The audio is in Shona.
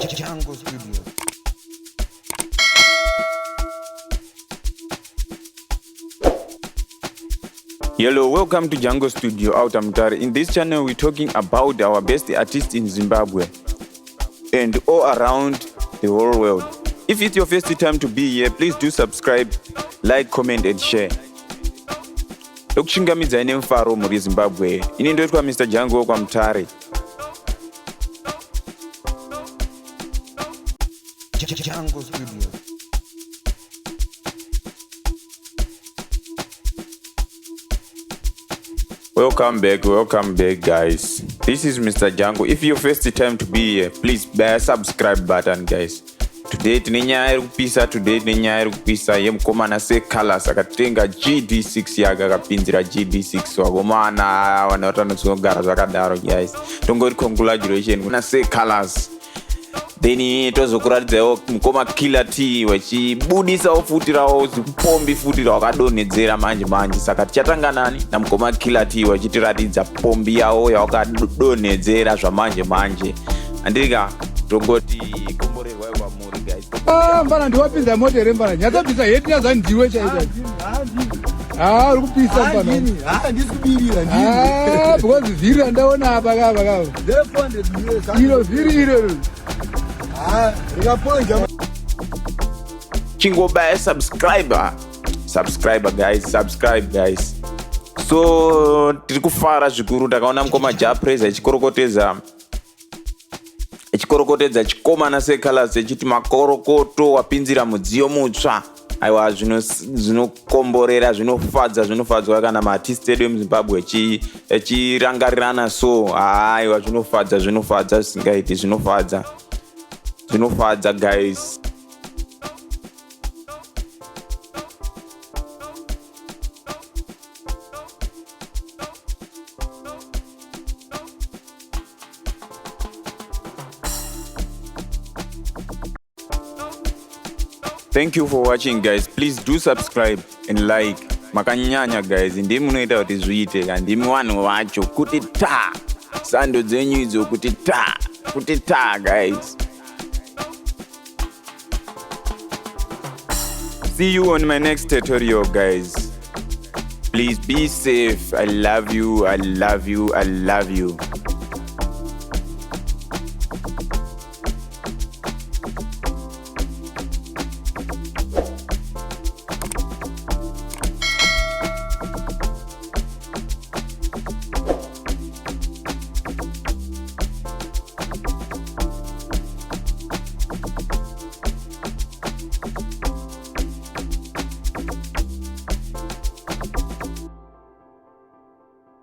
Jungle Studios. Hello, welcome to Jungle Studio out Mtare. In this channel, we're talking about our best artists in Zimbabwe and all around the whole world. If it's your first time to be here, please do subscribe, like, comment and share. Lokushingamidza ine mfaro muri Zimbabwe. Ini ndoitwa Mr. Jungle kwa Mtare. Jungle Studios. Welcome back guys. This is Mr. Jungle. If your first time to be here, please bear subscribe button guys. Today tinenyaya kupisa yemukomana Secslsz akatenga GD6 yake akapinzira GD6 wakomana vanotanotsogara zvakadaro guys. Tongoti congratulations kuna Secslsz. Then tozokuratidzawo mukoma killer T wachibudisawo futi rawo pombi futi rawakadonhedzera manje saka tichatanga nani namukoma killer T wachitiratidza pombi yawo yawakadonhedzera zvamanje andika tongoti komborerwa kwamuri guys. Mbana ndiwapinza motere mbana nyatapisa heti yazandiwe chaita uri kupisa mbana Ndisikubirira because vhiri randaona apa kava iro vhiri iro chingobaya subscriber guys. So tiri kufara zvikuru takaona mukoma japreza ichikorokotedza chikomana Secslsz echiti makorokoto wapinzira mudziyo mutsva aiwa zvinokomborera zvinofadzwa kana mati stadium Zimbabwe echirangarirana so aiwa zvinofadza zvisingaiti zvinofadza guys. Thank you for watching guys. Please do subscribe and like. Makanyanya guys. Ndimi munoita kuti zviite kandi ndimi vanhu vacho kuti ta sando dzenyu idzo kuti ta guys. See you on my next tutorial guys. Please be safe. I love you.